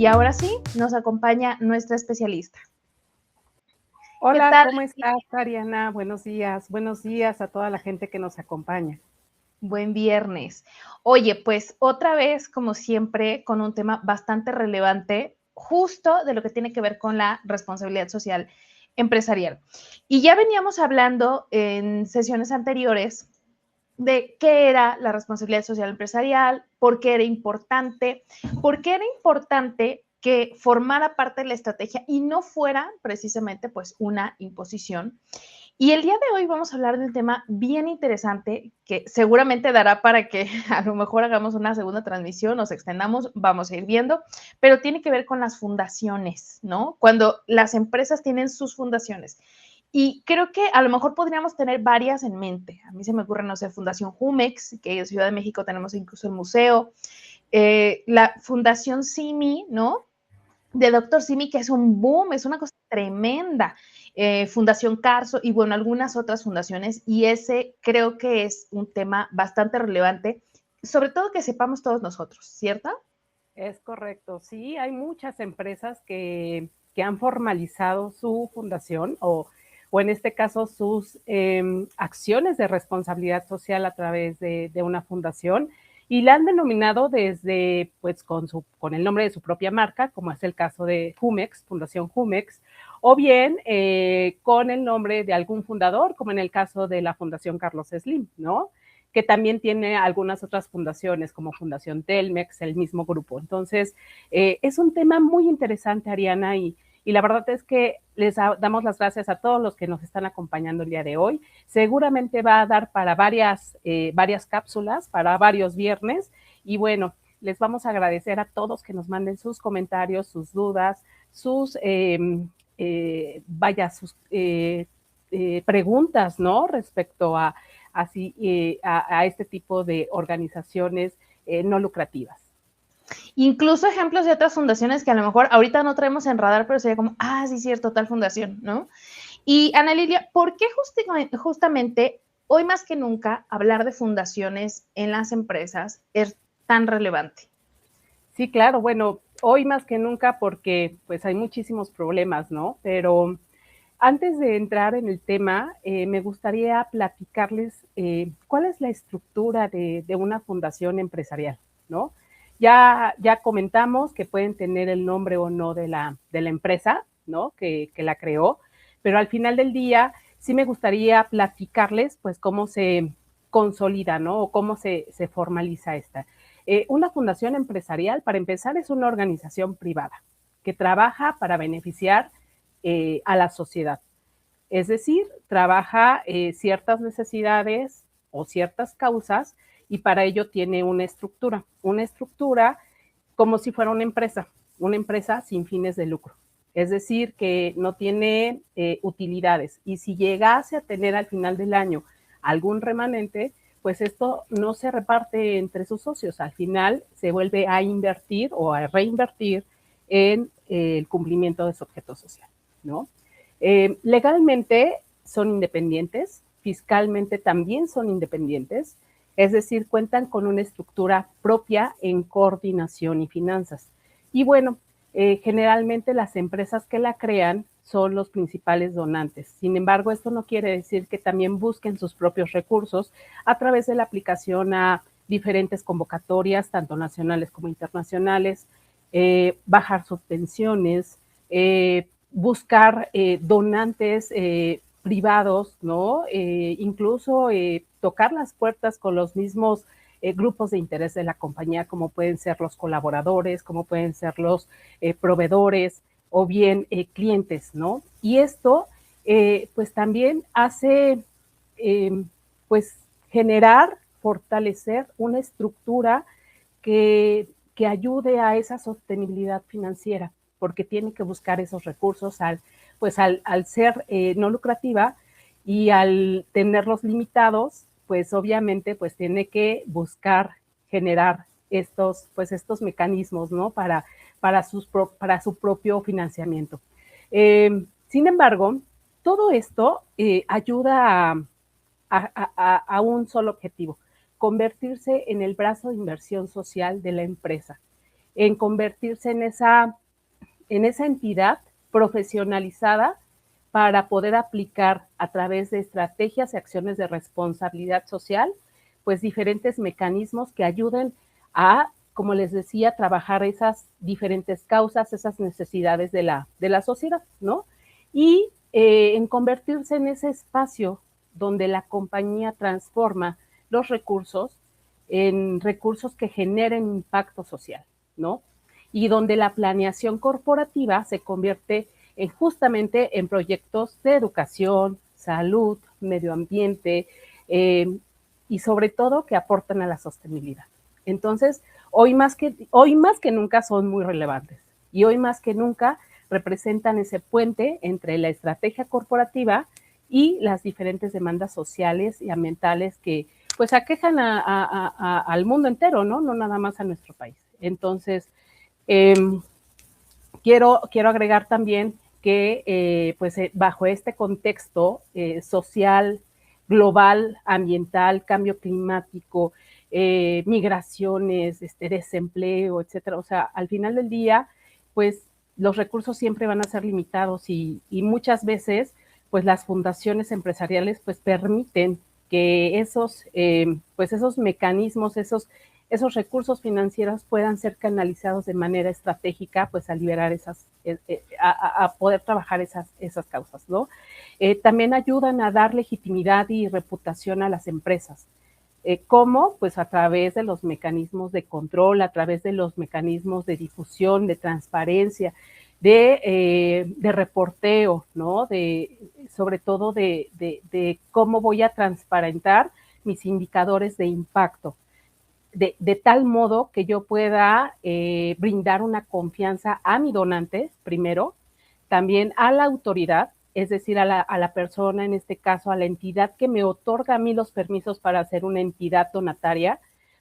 Y ahora sí, nos acompaña nuestra especialista. ¿Qué Hola, tal? ¿cómo estás, Ariana? Buenos días a toda la gente que nos acompaña. Buen viernes. Oye, pues otra vez, como siempre, con un tema bastante relevante, justo de lo que tiene que ver con la responsabilidad social empresarial. Y ya veníamos hablando en sesiones anteriores de qué era la responsabilidad social empresarial, por qué era importante que formara parte de la estrategia y no fuera precisamente pues una imposición. Y el día de hoy vamos a hablar de un tema bien interesante que seguramente dará para que a lo mejor hagamos una segunda transmisión, nos extendamos, vamos a ir viendo, pero tiene que ver con las fundaciones, ¿no? Cuando las empresas tienen sus fundaciones. Y creo que a lo mejor podríamos tener varias en mente. A mí se me ocurre, no sé, Fundación Jumex, que en Ciudad de México tenemos incluso el museo, la Fundación Simi, ¿no? De Doctor Simi, que es un boom, es una cosa tremenda. Fundación Carso y bueno, algunas otras fundaciones. Y ese creo que es un tema bastante relevante, sobre todo que sepamos todos nosotros, ¿cierto? Es correcto, sí, hay muchas empresas que han formalizado su fundación o en este caso sus acciones de responsabilidad social a través de una fundación y la han denominado desde, pues, con el nombre de su propia marca, como es el caso de Jumex, Fundación Jumex, o bien con el nombre de algún fundador, como en el caso de la Fundación Carlos Slim, ¿no? Que también tiene algunas otras fundaciones, como Fundación Telmex, el mismo grupo. Entonces, es un tema muy interesante, Ariana, y la verdad es que les damos las gracias a todos los que nos están acompañando el día de hoy. Seguramente va a dar para varias cápsulas, para varios viernes, y bueno, les vamos a agradecer a todos que nos manden sus comentarios, sus dudas, sus preguntas, ¿no? Respecto a este tipo de organizaciones no lucrativas. Incluso ejemplos de otras fundaciones que a lo mejor ahorita no traemos en radar, pero sería como, ah, sí, cierto, tal fundación, ¿no? Y Ana Lilia, ¿por qué justamente hoy más que nunca hablar de fundaciones en las empresas es tan relevante? Sí, claro, bueno, hoy más que nunca porque pues hay muchísimos problemas, ¿no? Pero antes de entrar en el tema, me gustaría platicarles cuál es la estructura de una fundación empresarial, ¿no? Ya comentamos que pueden tener el nombre o no de la empresa, ¿no? Que la creó, pero al final del día sí me gustaría platicarles, pues, cómo se consolida, ¿no? O cómo se formaliza esta. Una fundación empresarial, para empezar, es una organización privada que trabaja para beneficiar a la sociedad. Es decir, trabaja ciertas necesidades o ciertas causas y para ello tiene una estructura como si fuera una empresa sin fines de lucro. Es decir, que no tiene utilidades y si llegase a tener al final del año algún remanente, pues esto no se reparte entre sus socios. Al final se vuelve a invertir o a reinvertir en el cumplimiento de su objeto social, ¿no? Legalmente son independientes, fiscalmente también son independientes, es decir, cuentan con una estructura propia en coordinación y finanzas. Y bueno, generalmente las empresas que la crean son los principales donantes. Sin embargo, esto no quiere decir que también busquen sus propios recursos a través de la aplicación a diferentes convocatorias, tanto nacionales como internacionales, bajar subvenciones, buscar donantes privados, ¿no? Incluso tocar las puertas con los mismos grupos de interés de la compañía, como pueden ser los colaboradores, como pueden ser los proveedores o bien clientes, ¿no? Y esto, pues también hace, pues, generar, fortalecer una estructura que ayude a esa sostenibilidad financiera, porque tiene que buscar esos recursos al ser no lucrativa y al tenerlos limitados, pues obviamente pues tiene que buscar generar estos mecanismos, ¿no? Para su propio financiamiento. Sin embargo, todo esto ayuda a un solo objetivo, convertirse en el brazo de inversión social de la empresa. en convertirse en esa entidad profesionalizada para poder aplicar a través de estrategias y acciones de responsabilidad social, pues diferentes mecanismos que ayuden a, como les decía, trabajar esas diferentes causas, esas necesidades de la sociedad, ¿no? Y en convertirse en ese espacio donde la compañía transforma los recursos en recursos que generen impacto social, ¿no? Y donde la planeación corporativa se convierte justamente en proyectos de educación, salud, medio ambiente y sobre todo que aportan a la sostenibilidad. Entonces, hoy más que nunca son muy relevantes y hoy más que nunca representan ese puente entre la estrategia corporativa y las diferentes demandas sociales y ambientales que pues aquejan al mundo entero, ¿no? No nada más a nuestro país. Entonces, eh, quiero agregar también que bajo este contexto social, global, ambiental, cambio climático, migraciones, desempleo, etcétera. O sea, al final del día, pues los recursos siempre van a ser limitados y muchas veces, pues las fundaciones empresariales, pues permiten que esos mecanismos, esos recursos financieros puedan ser canalizados de manera estratégica, pues a liberar a poder trabajar esas causas, ¿no? También ayudan a dar legitimidad y reputación a las empresas. ¿Cómo? Pues a través de los mecanismos de control, a través de los mecanismos de difusión, de transparencia, de reporteo, ¿no? Sobre todo de cómo voy a transparentar mis indicadores de impacto. De tal modo que yo pueda brindar una confianza a mi donante, primero, también a la autoridad, es decir, a la persona, en este caso, a la entidad que me otorga a mí los permisos para ser una entidad donataria,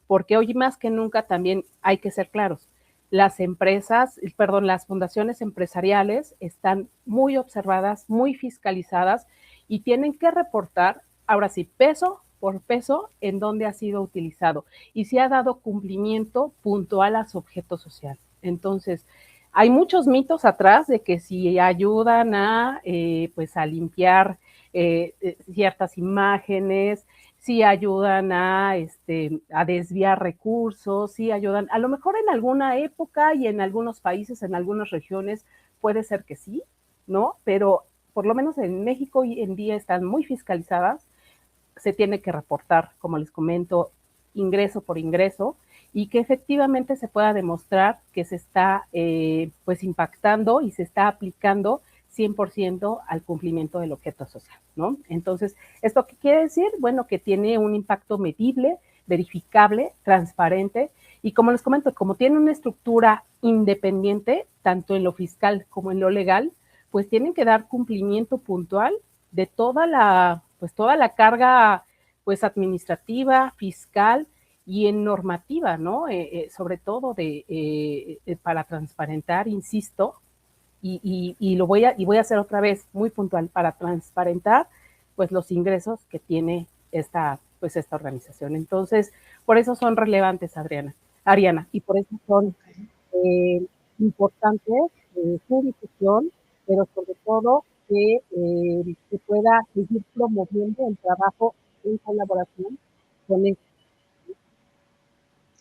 porque hoy más que nunca también hay que ser claros. Las las fundaciones empresariales están muy observadas, muy fiscalizadas y tienen que reportar, ahora sí, peso por peso, en dónde ha sido utilizado y si ha dado cumplimiento puntual a su objeto social. Entonces, hay muchos mitos atrás de que si ayudan pues a limpiar ciertas imágenes, si ayudan a desviar recursos, si ayudan, a lo mejor en alguna época y en algunos países, en algunas regiones, puede ser que sí, ¿no? Pero por lo menos en México hoy en día están muy fiscalizadas, se tiene que reportar, como les comento, ingreso por ingreso, y que efectivamente se pueda demostrar que se está pues impactando y se está aplicando 100% al cumplimiento del objeto social, ¿no? Entonces, ¿esto qué quiere decir? Bueno, que tiene un impacto medible, verificable, transparente, y como les comento, como tiene una estructura independiente, tanto en lo fiscal como en lo legal, pues tienen que dar cumplimiento puntual de toda la carga pues administrativa, fiscal y en normativa, ¿no? Sobre todo para transparentar, insisto, voy a hacer otra vez muy puntual, para transparentar pues los ingresos que tiene esta organización. Entonces, por eso son relevantes, Ariana, y por eso son importantes su difusión, pero sobre todo que se pueda seguir promoviendo el trabajo en colaboración con el.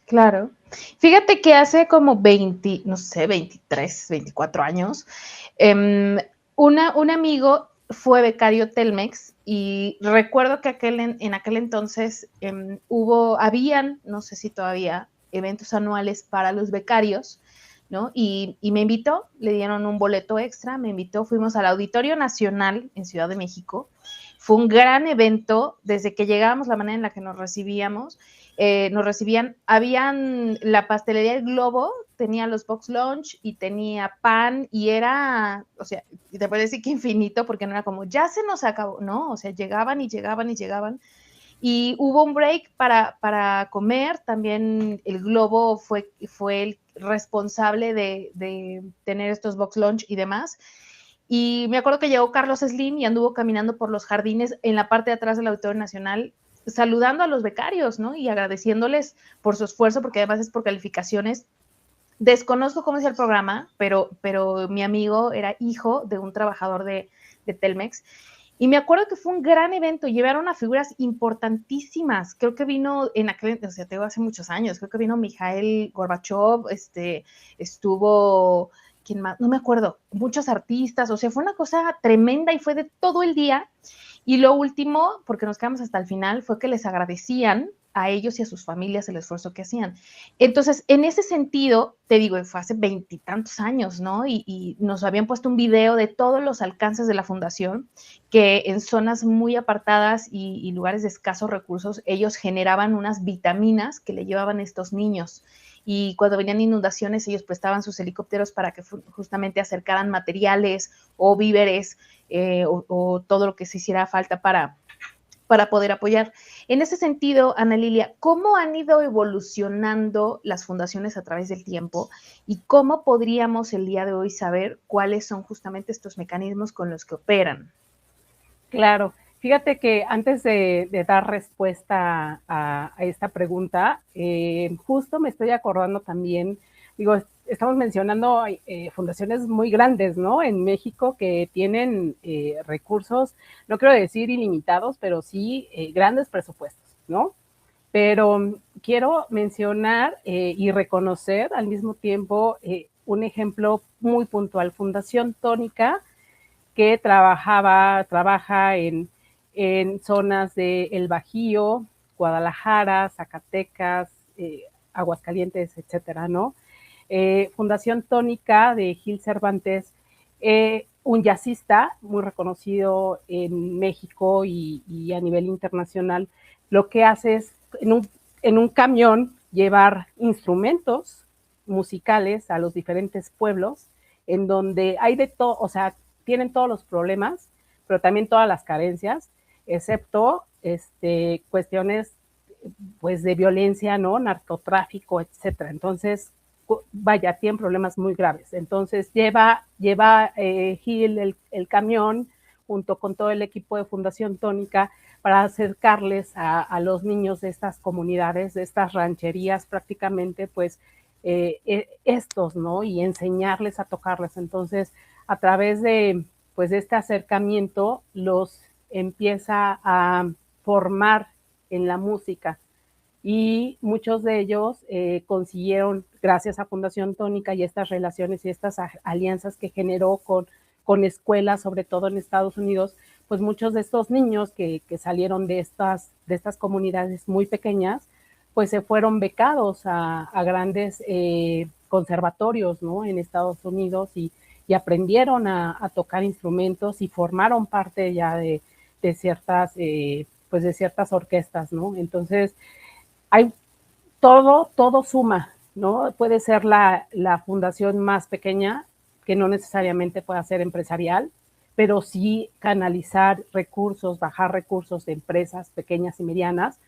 Claro. Fíjate que hace como 20, no sé, 23, 24 años, un amigo fue becario Telmex y recuerdo que en aquel entonces habían, no sé si todavía, eventos anuales para los becarios, ¿no? Y me invitó, le dieron un boleto extra, me invitó, fuimos al Auditorio Nacional en Ciudad de México. Fue un gran evento, desde que llegábamos, la manera en la que nos recibían, habían la pastelería El Globo, tenía los box lunch y tenía pan y era, o sea, te puedo decir que infinito, porque no era como, ya se nos acabó, no, o sea, llegaban y llegaban y llegaban. Y hubo un break para comer, también el Globo fue el responsable de tener estos box lunch y demás. Y me acuerdo que llegó Carlos Slim y anduvo caminando por los jardines en la parte de atrás del Auditorio Nacional, saludando a los becarios, ¿no? Y agradeciéndoles por su esfuerzo, porque además es por calificaciones. Desconozco cómo es el programa, pero mi amigo era hijo de un trabajador de Telmex. Y me acuerdo que fue un gran evento, llevaron a figuras importantísimas. Creo que vino en aquel, o sea, tengo hace muchos años, creo que vino Mikhail Gorbachev, estuvo, ¿quién más? No me acuerdo, muchos artistas, o sea, fue una cosa tremenda y fue de todo el día. Y lo último, porque nos quedamos hasta el final, fue que les agradecían a ellos y a sus familias el esfuerzo que hacían. Entonces, en ese sentido, te digo, fue hace veintitantos años, ¿no? Y nos habían puesto un video de todos los alcances de la fundación, que en zonas muy apartadas y lugares de escasos recursos, ellos generaban unas vitaminas que le llevaban a estos niños. Y cuando venían inundaciones, ellos prestaban sus helicópteros para que justamente acercaran materiales o víveres o todo lo que se hiciera falta para poder apoyar. En ese sentido, Ana Lilia, ¿cómo han ido evolucionando las fundaciones a través del tiempo y cómo podríamos el día de hoy saber cuáles son justamente estos mecanismos con los que operan? Claro, fíjate que antes de dar respuesta a esta pregunta, justo me estoy acordando también, digo, estamos mencionando fundaciones muy grandes, ¿no? En México que tienen recursos, no quiero decir ilimitados, pero sí grandes presupuestos, ¿no? Pero quiero mencionar y reconocer al mismo tiempo un ejemplo muy puntual, Fundación Tónica, que trabaja en zonas de El Bajío, Guadalajara, Zacatecas, Aguascalientes, etcétera, ¿no? Fundación Tónica de Gil Cervantes, un jazzista muy reconocido en México y a nivel internacional, lo que hace es en un camión llevar instrumentos musicales a los diferentes pueblos, en donde hay de todo, o sea, tienen todos los problemas, pero también todas las carencias, excepto cuestiones pues de violencia, ¿no? Narcotráfico, etcétera. Entonces, vaya, tienen problemas muy graves. Entonces, lleva Gil el camión junto con todo el equipo de Fundación Tónica para acercarles a los niños de estas comunidades, de estas rancherías prácticamente, pues, estos, ¿no? Y enseñarles a tocarles. Entonces, a través de, pues, de este acercamiento, los empieza a formar en la música y muchos de ellos consiguieron, gracias a Fundación Tónica y estas relaciones y estas alianzas que generó con escuelas, sobre todo en Estados Unidos, pues muchos de estos niños que salieron de estas comunidades muy pequeñas, pues se fueron becados a grandes conservatorios, ¿no? En Estados Unidos y aprendieron a tocar instrumentos y formaron parte ya de ciertas, pues de ciertas orquestas, ¿no? Entonces, hay todo suma, ¿no? Puede ser la fundación más pequeña, que no necesariamente pueda ser empresarial, pero sí canalizar recursos, bajar recursos de empresas pequeñas y medianas,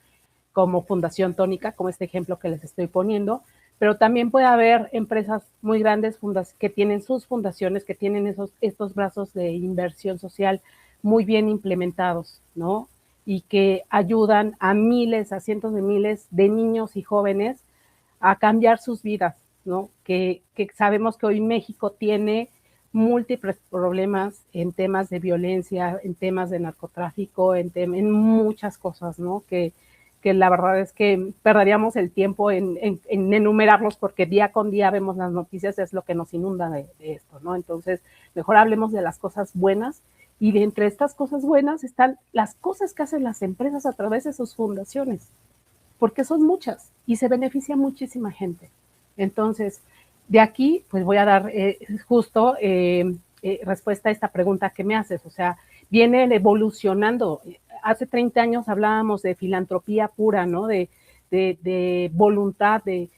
como Fundación Tónica, como este ejemplo que les estoy poniendo, pero también puede haber empresas muy grandes que tienen sus fundaciones, que tienen estos brazos de inversión social muy bien implementados, ¿no? Y que ayudan a miles, a cientos de miles de niños y jóvenes a cambiar sus vidas, ¿no? Que sabemos que hoy México tiene múltiples problemas en temas de violencia, en temas de narcotráfico, en muchas cosas, ¿no? Que la verdad es que perderíamos el tiempo en enumerarlos porque día con día vemos las noticias, es lo que nos inunda de esto, ¿no? Entonces, mejor hablemos de las cosas buenas y de entre estas cosas buenas están las cosas que hacen las empresas a través de sus fundaciones, porque son muchas y se beneficia muchísima gente. Entonces, de aquí, pues voy a dar justo respuesta a esta pregunta que me haces, o sea, viene evolucionando. Hace 30 años hablábamos de filantropía pura, ¿no? De voluntad, de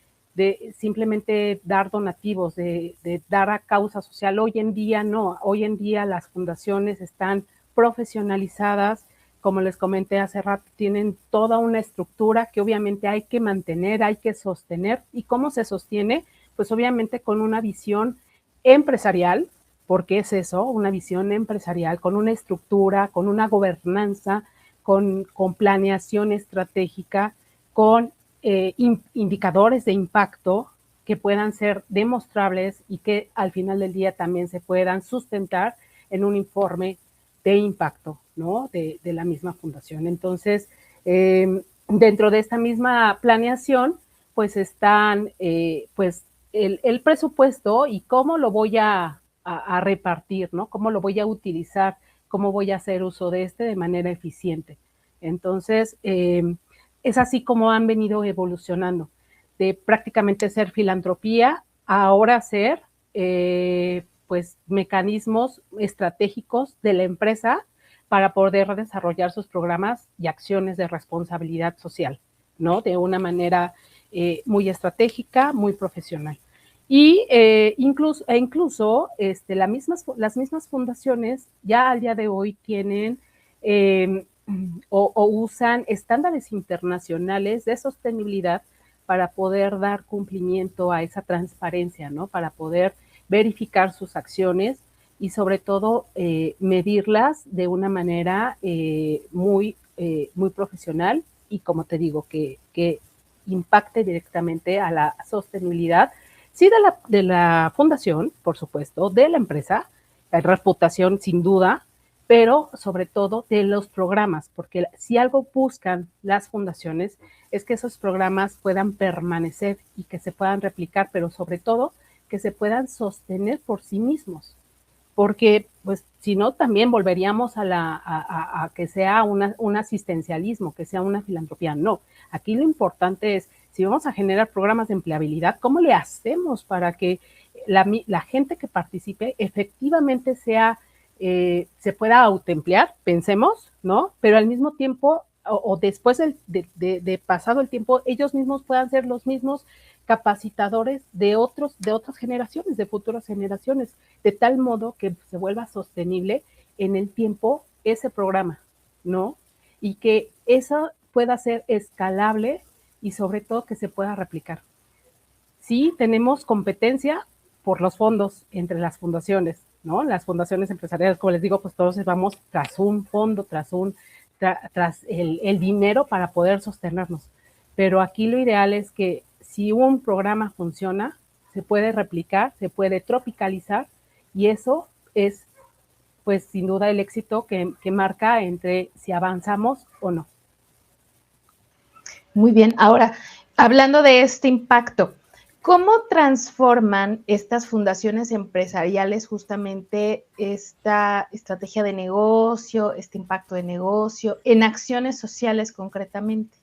simplemente dar donativos, de dar a causa social. Hoy en día no, hoy en día las fundaciones están profesionalizadas, como les comenté hace rato, tienen toda una estructura que obviamente hay que mantener, hay que sostener. ¿Y cómo se sostiene? Pues obviamente con una visión empresarial, porque es eso, una visión empresarial, con una estructura, con una gobernanza, con planeación estratégica, con indicadores de impacto, que puedan ser demostrables y que al final del día también se puedan sustentar en un informe de impacto, ¿no? De la misma fundación. Entonces, dentro de esta misma planeación, pues están, pues, el presupuesto y cómo lo voy a repartir, ¿no? Cómo lo voy a utilizar, cómo voy a hacer uso de este de manera eficiente. Entonces, es así como han venido evolucionando, de prácticamente ser filantropía a ahora ser, pues, mecanismos estratégicos de la empresa para poder desarrollar sus programas y acciones de responsabilidad social, ¿no? De una manera muy estratégica, muy profesional. Y incluso las mismas fundaciones ya al día de hoy tienen o usan estándares internacionales de sostenibilidad para poder dar cumplimiento a esa transparencia, ¿no? Para poder verificar sus acciones y sobre todo medirlas de una manera muy profesional y como te digo, que impacte directamente a la sostenibilidad, sí de la fundación, por supuesto, de la empresa, la reputación sin duda, pero sobre todo de los programas, porque si algo buscan las fundaciones es que esos programas puedan permanecer y que se puedan replicar, pero sobre todo que se puedan sostener por sí mismos, porque pues si no también volveríamos a que sea un asistencialismo, que sea una filantropía. No, aquí lo importante es, si vamos a generar programas de empleabilidad, ¿cómo le hacemos para que la gente que participe efectivamente se pueda autoemplear, pensemos, ¿no? Pero al mismo tiempo, o después de pasado el tiempo, ellos mismos puedan ser los mismos capacitadores de otras generaciones, de futuras generaciones, de tal modo que se vuelva sostenible en el tiempo ese programa, ¿no? Y que eso pueda ser escalable y sobre todo que se pueda replicar. Sí, tenemos competencia por los fondos entre las fundaciones, ¿no? Las fundaciones empresariales, como les digo, pues todos vamos tras un fondo, tras el dinero para poder sostenernos. Pero aquí lo ideal es que si un programa funciona, se puede replicar, se puede tropicalizar y eso es, pues, sin duda el éxito que marca entre si avanzamos o no. Muy bien, ahora, hablando de este impacto, ¿cómo transforman estas fundaciones empresariales justamente esta estrategia de negocio, este impacto de negocio, en acciones sociales concretamente?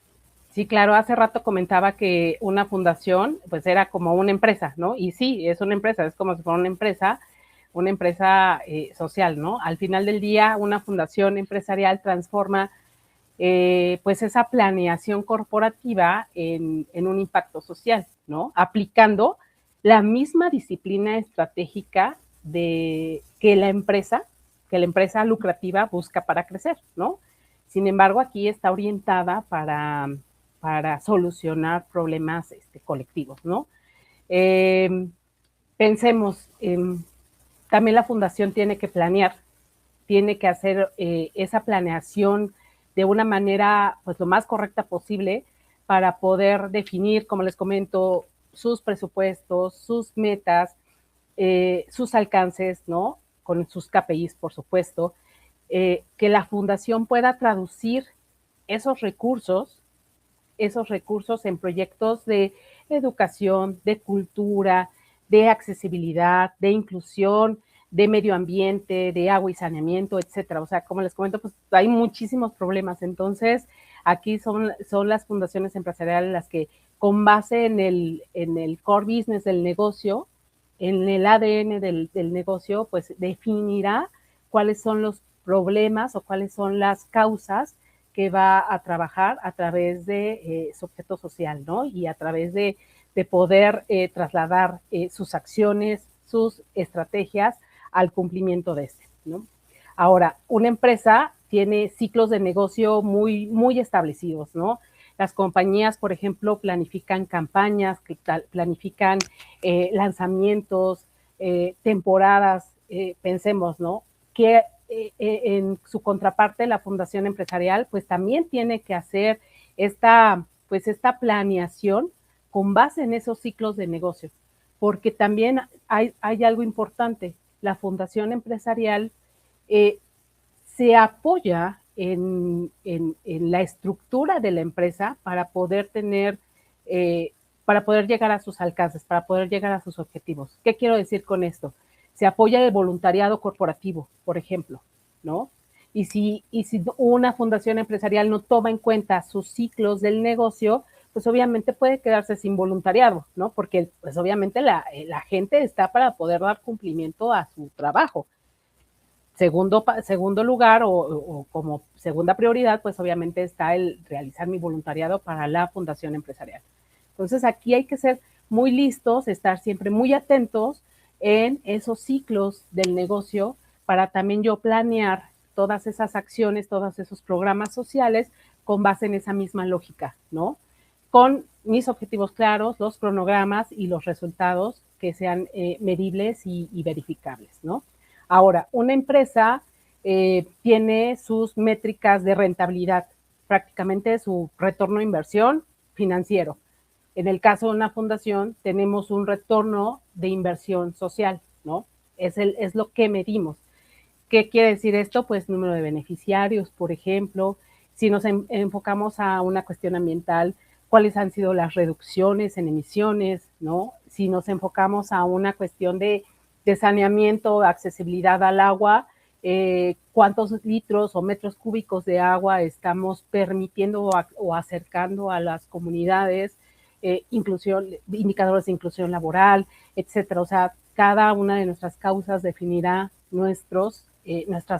Sí, claro, hace rato comentaba que una fundación, pues era como una empresa, ¿no? Y sí, es una empresa, es como si fuera una empresa social, ¿no? Al final del día, una fundación empresarial transforma pues esa planeación corporativa en un impacto social, ¿no? Aplicando la misma disciplina estratégica que la empresa lucrativa busca para crecer, ¿no? Sin embargo, aquí está orientada para solucionar problemas colectivos, ¿no? Eh, Pensemos, también la fundación tiene que planear, tiene que hacer esa planeación de una manera pues lo más correcta posible para poder definir, como les comento, sus presupuestos, sus metas, sus alcances, ¿no? Con sus KPIs, por supuesto, que la fundación pueda traducir esos recursos en proyectos de educación, de cultura, de accesibilidad, de inclusión, de medio ambiente, de agua y saneamiento, etcétera. O sea, como les comento, pues hay muchísimos problemas. Entonces, aquí son las fundaciones empresariales las que, con base en el core business del negocio, en el ADN del negocio, pues definirá cuáles son los problemas o cuáles son las causas que va a trabajar a través de su objeto social, ¿no? Y a través de poder trasladar sus acciones, sus estrategias al cumplimiento de este, ¿no? Ahora, una empresa tiene ciclos de negocio muy establecidos, ¿no? Las compañías, por ejemplo, planifican campañas, planifican lanzamientos, temporadas, pensemos, ¿no? Que en su contraparte, la fundación empresarial, pues también tiene que hacer esta planeación con base en esos ciclos de negocio. porque también hay algo importante. La fundación empresarial se apoya en la estructura de la empresa para poder tener, para poder llegar a sus alcances, para poder llegar a sus objetivos. ¿Qué quiero decir con esto? Se apoya el voluntariado corporativo, por ejemplo, ¿no? Y si una fundación empresarial no toma en cuenta sus ciclos del negocio, pues obviamente puede quedarse sin voluntariado, ¿no? Porque pues obviamente la gente está para poder dar cumplimiento a su trabajo. Segundo lugar o como segunda prioridad, pues obviamente está el realizar mi voluntariado para la fundación empresarial. Entonces aquí hay que ser muy listos, estar siempre muy atentos en esos ciclos del negocio para también yo planear todas esas acciones, todos esos programas sociales con base en esa misma lógica, ¿no? Con mis objetivos claros, los cronogramas y los resultados que sean medibles y verificables, ¿no? Ahora, una empresa tiene sus métricas de rentabilidad, prácticamente su retorno de inversión financiero. En el caso de una fundación, tenemos un retorno de inversión social, ¿no? Es lo que medimos. ¿Qué quiere decir esto? Pues número de beneficiarios, por ejemplo. Si nos enfocamos a una cuestión ambiental, cuáles han sido las reducciones en emisiones, ¿no? Si nos enfocamos a una cuestión de saneamiento, accesibilidad al agua, cuántos litros o metros cúbicos de agua estamos permitiendo o acercando a las comunidades, inclusión, indicadores de inclusión laboral, etcétera. O sea, cada una de nuestras causas definirá nuestras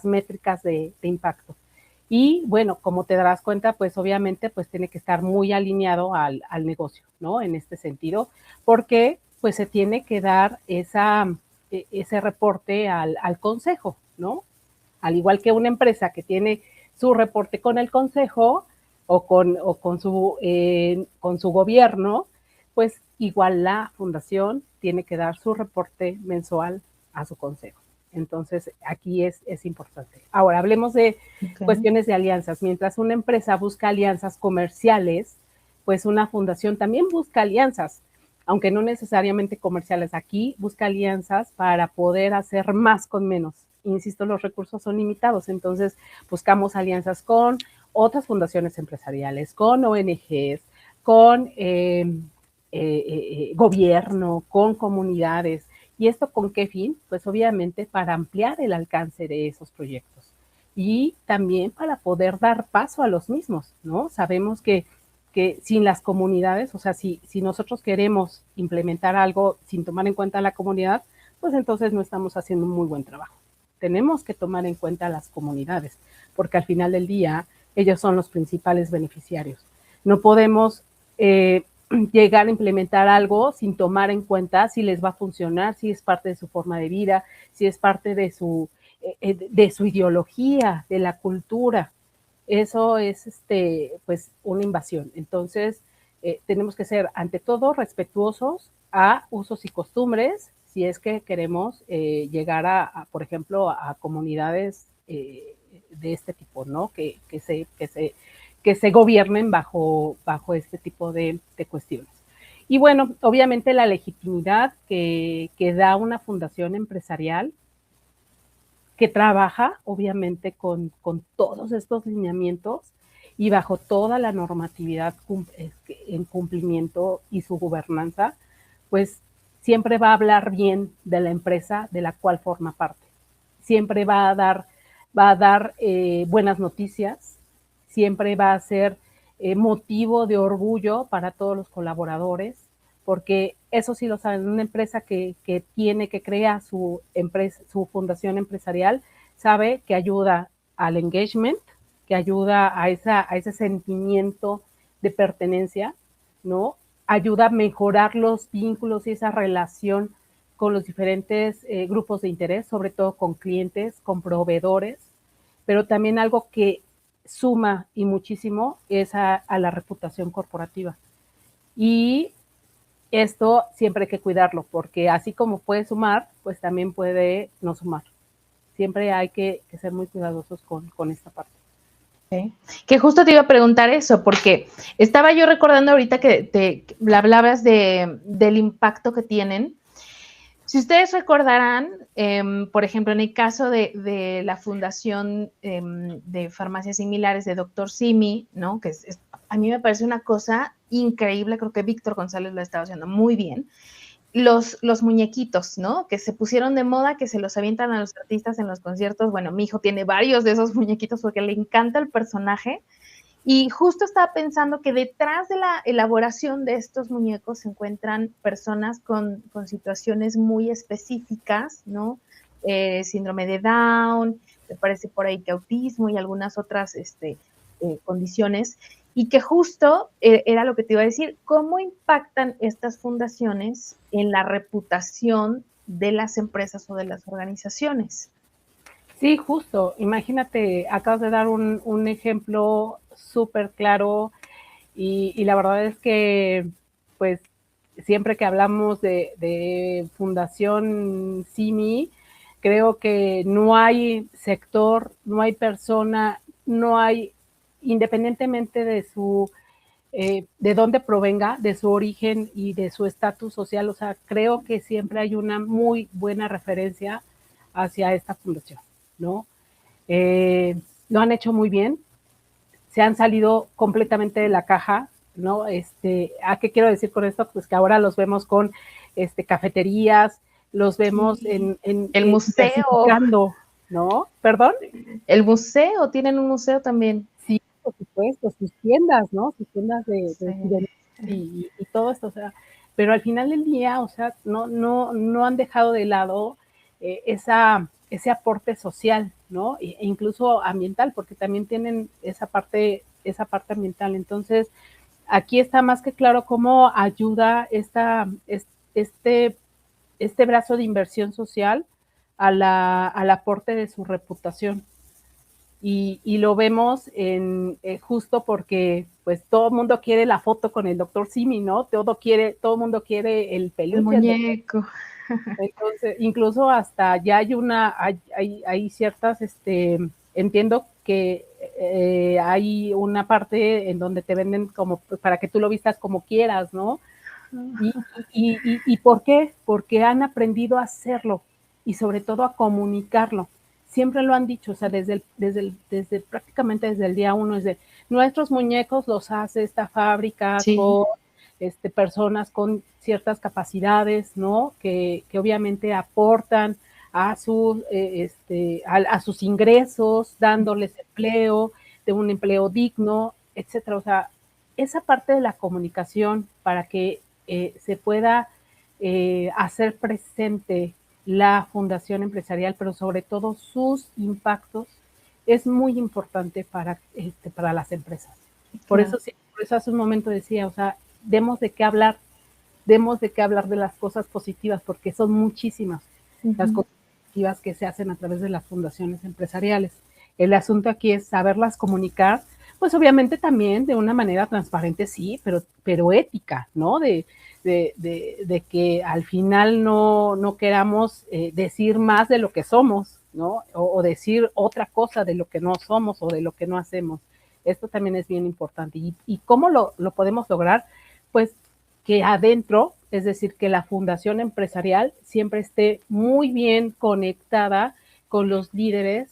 métricas de impacto. Y bueno, como te darás cuenta, pues obviamente pues tiene que estar muy alineado al negocio, ¿no? En este sentido, porque pues se tiene que dar ese reporte al consejo, ¿no? Al igual que una empresa que tiene su reporte con el consejo o con su gobierno, pues igual la fundación tiene que dar su reporte mensual a su consejo. Entonces, aquí es importante. Ahora, hablemos de cuestiones de alianzas. Mientras una empresa busca alianzas comerciales, pues una fundación también busca alianzas, aunque no necesariamente comerciales. Aquí busca alianzas para poder hacer más con menos. Insisto, los recursos son limitados, entonces buscamos alianzas con otras fundaciones empresariales, con ONGs, con gobierno, con comunidades. ¿Y esto con qué fin? Pues obviamente para ampliar el alcance de esos proyectos y también para poder dar paso a los mismos, ¿no? Sabemos que sin las comunidades, o sea, si nosotros queremos implementar algo sin tomar en cuenta a la comunidad, pues entonces no estamos haciendo un muy buen trabajo. Tenemos que tomar en cuenta a las comunidades, porque al final del día ellos son los principales beneficiarios. No podemos llegar a implementar algo sin tomar en cuenta si les va a funcionar, si es parte de su forma de vida, si es parte de su ideología, de la cultura. Eso es pues una invasión. Entonces, tenemos que ser ante todo respetuosos a usos y costumbres si es que queremos llegar por ejemplo, a comunidades de este tipo, ¿no? Que se gobiernen bajo este tipo de cuestiones. Y bueno, obviamente la legitimidad que da una fundación empresarial que trabaja obviamente con todos estos lineamientos y bajo toda la normatividad en cumplimiento y su gobernanza, pues siempre va a hablar bien de la empresa de la cual forma parte. Siempre va a dar buenas noticias, siempre va a ser motivo de orgullo para todos los colaboradores, porque eso sí lo saben, una empresa que crea su fundación empresarial, sabe que ayuda al engagement, que ayuda a ese sentimiento de pertenencia, ¿no? Ayuda a mejorar los vínculos y esa relación con los diferentes grupos de interés, sobre todo con clientes, con proveedores, pero también algo que suma y muchísimo es a la reputación corporativa. Y esto siempre hay que cuidarlo, porque así como puede sumar, pues también puede no sumar. Siempre hay que ser muy cuidadosos con esta parte. Okay. Que justo te iba a preguntar eso, porque estaba yo recordando ahorita que hablabas del impacto que tienen Si ustedes recordarán, por ejemplo, en el caso de la Fundación de Farmacias Similares de Dr. Simi, ¿no? Que a mí me parece una cosa increíble, creo que Víctor González lo ha estado haciendo muy bien. Los muñequitos, ¿no? Que se pusieron de moda, que se los avientan a los artistas en los conciertos. Bueno, mi hijo tiene varios de esos muñequitos porque le encanta el personaje. Y justo estaba pensando que detrás de la elaboración de estos muñecos se encuentran personas con situaciones muy específicas, ¿no? Síndrome de Down, me parece por ahí que autismo y algunas otras condiciones, y que justo era lo que te iba a decir, ¿cómo impactan estas fundaciones en la reputación de las empresas o de las organizaciones? Sí, justo. Imagínate, acabas de dar un ejemplo súper claro y la verdad es que, pues, siempre que hablamos de Fundación Simi, creo que no hay sector, no hay persona, no hay, independientemente de de dónde provenga, de su origen y de su estatus social, o sea, creo que siempre hay una muy buena referencia hacia esta fundación, ¿no? Lo han hecho muy bien, se han salido completamente de la caja, ¿no? ¿A qué quiero decir con esto? Pues que ahora los vemos con cafeterías, los vemos sí. El museo, ¿no? ¿Perdón? el museo, tienen un museo también. Sí, por supuesto, sus tiendas, ¿no? Sus tiendas de Sí. y todo esto, o sea, pero al final del día, o sea, no han dejado de lado ese aporte social, ¿no? E incluso ambiental, porque también tienen esa parte ambiental. Entonces, aquí está más que claro cómo ayuda este, este brazo de inversión social al aporte de su reputación. Y lo vemos justo porque pues todo el mundo quiere la foto con el doctor Simi, ¿no? Todo el mundo quiere el El peluche. muñeco. Entonces, incluso hasta ya hay ciertas, entiendo que hay una parte en donde te venden como para que tú lo vistas como quieras, ¿no? ¿Y por qué? Porque han aprendido a hacerlo y sobre todo a comunicarlo. Siempre lo han dicho, o sea, prácticamente desde el día uno, es de nuestros muñecos los hace esta fábrica Sí. con personas con ciertas capacidades, ¿no? Que obviamente aportan a sus ingresos, dándoles empleo, de un empleo digno, etcétera. O sea, esa parte de la comunicación para que se pueda hacer presente la fundación empresarial, pero sobre todo sus impactos, es muy importante para las empresas. Por eso hace un momento decía, o sea, demos de qué hablar de las cosas positivas, porque son muchísimas las cosas positivas que se hacen a través de las fundaciones empresariales. El asunto aquí es saberlas comunicar, pues obviamente también de una manera transparente, sí, pero ética, ¿no? De que al final no queramos decir más de lo que somos, ¿no? O decir otra cosa de lo que no somos o de lo que no hacemos. Esto también es bien importante. ¿Y cómo lo podemos lograr? Pues que adentro, es decir, que la fundación empresarial siempre esté muy bien conectada con los líderes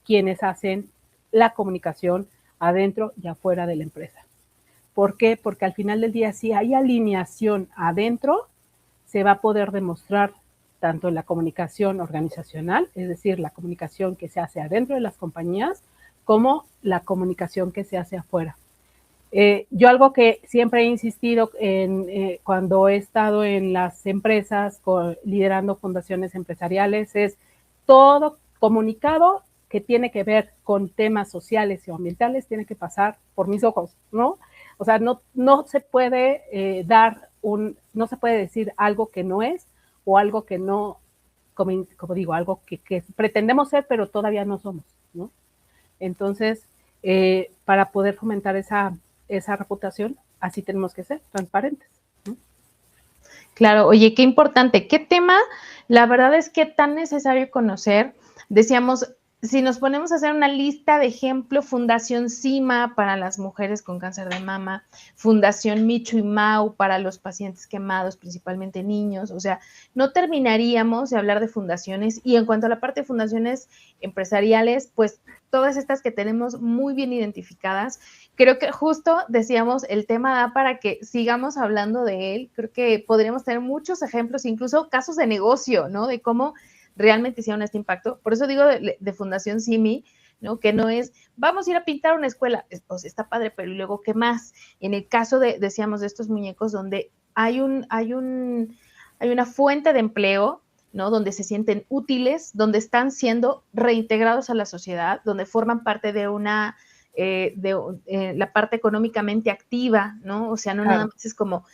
quienes hacen la comunicación adentro y afuera de la empresa. ¿Por qué? Porque al final del día, si hay alineación adentro, se va a poder demostrar tanto en la comunicación organizacional, es decir, la comunicación que se hace adentro de las compañías, como la comunicación que se hace afuera. Yo algo que siempre he insistido cuando he estado en las empresas liderando fundaciones empresariales es todo comunicado que tiene que ver con temas sociales y ambientales tiene que pasar por mis ojos, ¿no? O sea, no se puede no se puede decir algo que no es o algo que no, como digo, algo que pretendemos ser pero todavía no somos, ¿no? Entonces, para poder fomentar esa reputación, así tenemos que ser transparentes. ¿No? Claro, oye, qué importante, qué tema, la verdad es que tan necesario conocer. Decíamos, si nos ponemos a hacer una lista de ejemplo, Fundación CIMA para las mujeres con cáncer de mama, Fundación Michu y Mau para los pacientes quemados, principalmente niños, o sea, no terminaríamos de hablar de fundaciones. Y en cuanto a la parte de fundaciones empresariales, pues todas estas que tenemos muy bien identificadas, creo que justo decíamos, el tema da para que sigamos hablando de él. Creo que podríamos tener muchos ejemplos, incluso casos de negocio, ¿no? De cómo realmente hicieron este impacto. Por eso digo de Fundación Simi, ¿no? Que no es, vamos a ir a pintar una escuela, pues está padre, pero ¿y luego qué más? En el caso decíamos, de estos muñecos donde hay una fuente de empleo, ¿no? Donde se sienten útiles, donde están siendo reintegrados a la sociedad, donde forman parte de una, la parte económicamente activa, ¿no? O sea, no nada más es como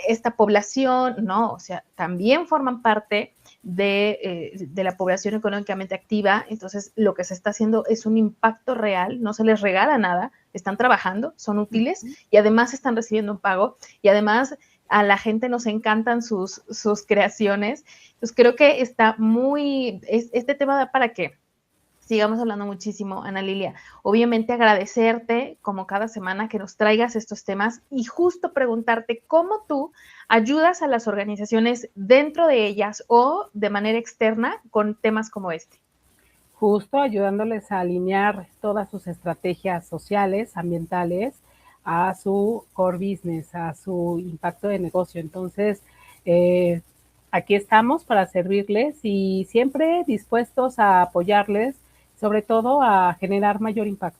esta población, ¿no? O sea, también forman parte de la población económicamente activa. Entonces, lo que se está haciendo es un impacto real, no se les regala nada, están trabajando, son útiles y además están recibiendo un pago y además a la gente nos encantan sus creaciones. Entonces, creo que está este tema da para que sigamos hablando muchísimo, Ana Lilia. Obviamente agradecerte como cada semana que nos traigas estos temas y justo preguntarte cómo tú ayudas a las organizaciones dentro de ellas o de manera externa con temas como este. Justo ayudándoles a alinear todas sus estrategias sociales, ambientales, a su core business, a su impacto de negocio. Entonces, aquí estamos para servirles y siempre dispuestos a apoyarles, sobre todo a generar mayor impacto.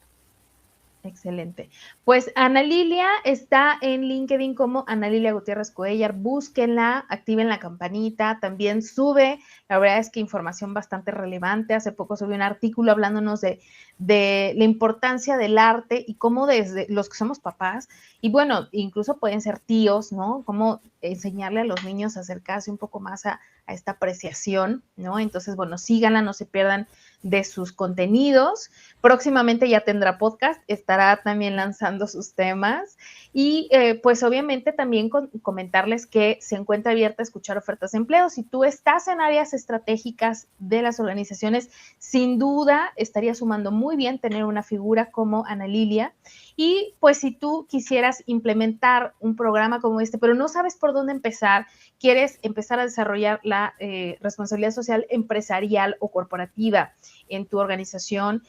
Excelente. Pues Ana Lilia está en LinkedIn como Ana Lilia Gutiérrez Cuellar. Búsquenla, activen la campanita. También sube, la verdad es que información bastante relevante. Hace poco subí un artículo hablándonos de la importancia del arte y cómo desde los que somos papás, y bueno, incluso pueden ser tíos, ¿no? Cómo enseñarle a los niños a acercarse un poco más a esta apreciación, ¿no? Entonces, bueno, síganla, no se pierdan de sus contenidos. Próximamente ya tendrá podcast, estará también lanzando sus temas y pues obviamente también comentarles que se encuentra abierta a escuchar ofertas de empleo. Si tú estás en áreas estratégicas de las organizaciones, sin duda estaría sumando muy bien tener una figura como Ana Lilia. Y pues si tú quisieras implementar un programa como este, pero no sabes por dónde empezar, quieres empezar a desarrollar la responsabilidad social empresarial o corporativa en tu organización,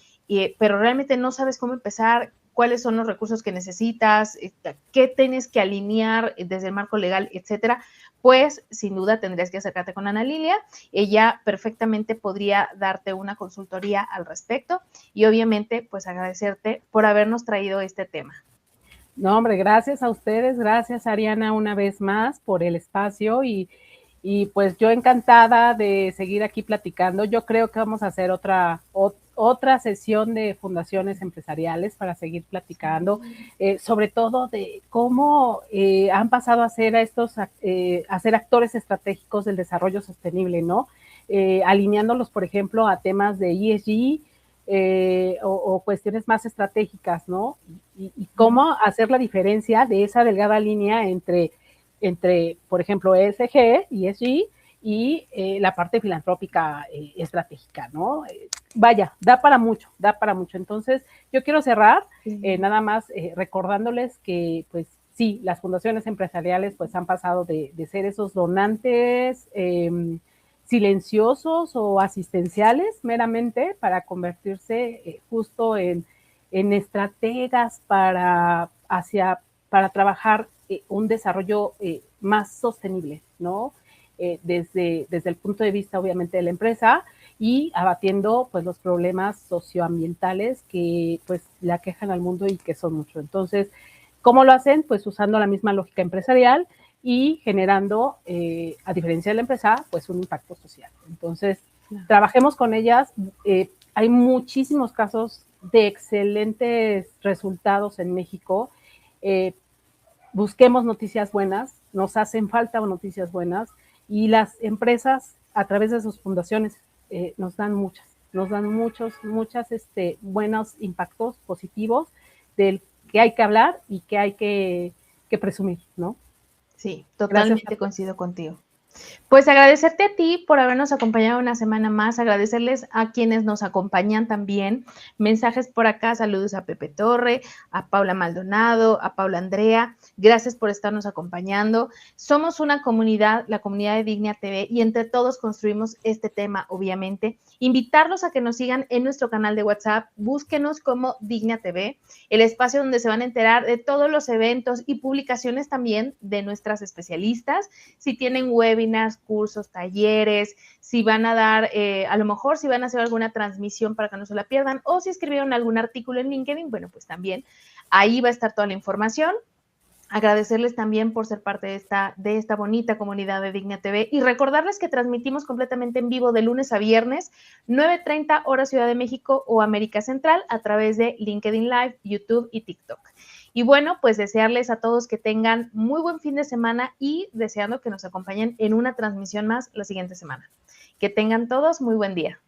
pero realmente no sabes cómo empezar, cuáles son los recursos que necesitas, qué tienes que alinear desde el marco legal, etcétera, pues sin duda tendrías que acercarte con Ana Lilia. Ella perfectamente podría darte una consultoría al respecto y obviamente pues agradecerte por habernos traído este tema. No, hombre, gracias a ustedes, gracias Ariana una vez más por el espacio y pues yo encantada de seguir aquí platicando. Yo creo que vamos a hacer otra sesión de fundaciones empresariales para seguir platicando, sobre todo de cómo han pasado a ser a ser actores estratégicos del desarrollo sostenible, ¿no? Alineándolos, por ejemplo, a temas de ESG, o cuestiones más estratégicas, ¿no? Y cómo hacer la diferencia de esa delgada línea entre por ejemplo, ESG y ESG y la parte filantrópica estratégica, ¿no? Vaya, da para mucho, da para mucho. Entonces, yo quiero cerrar nada más recordándoles que, pues, sí, las fundaciones empresariales, pues, han pasado de ser esos donantes silenciosos o asistenciales meramente para convertirse justo en estrategas para trabajar un desarrollo más sostenible, ¿no? Desde el punto de vista, obviamente, de la empresa y abatiendo, pues, los problemas socioambientales que, pues, le aquejan al mundo y que son muchos. Entonces, ¿cómo lo hacen? Pues usando la misma lógica empresarial y generando, a diferencia de la empresa, pues un impacto social. Entonces, trabajemos con ellas. Hay muchísimos casos de excelentes resultados en México. Busquemos noticias buenas, nos hacen falta noticias buenas y las empresas a través de sus fundaciones nos dan muchos buenos impactos positivos del que hay que hablar y que hay que presumir, ¿no? Sí, totalmente coincido contigo. Pues agradecerte a ti por habernos acompañado una semana más, agradecerles a quienes nos acompañan también. Mensajes por acá, saludos a Pepe Torre, a Paula Maldonado, a Paula Andrea. Gracias por estarnos acompañando. Somos una comunidad, la comunidad de Dignia TV, y entre todos construimos este tema, obviamente. Invitarlos a que nos sigan en nuestro canal de WhatsApp, búsquenos como Dignia TV, el espacio donde se van a enterar de todos los eventos y publicaciones también de nuestras especialistas. Si tienen webinars, cursos, talleres, si van a dar, a lo mejor si van a hacer alguna transmisión para que no se la pierdan, o si escribieron algún artículo en LinkedIn, bueno, pues también ahí va a estar toda la información. Agradecerles también por ser parte de esta bonita comunidad de Dignia TV y recordarles que transmitimos completamente en vivo de lunes a viernes, 9:30 hora Ciudad de México o América Central, a través de LinkedIn Live, YouTube y TikTok. Y bueno, pues desearles a todos que tengan muy buen fin de semana y deseando que nos acompañen en una transmisión más la siguiente semana. Que tengan todos muy buen día.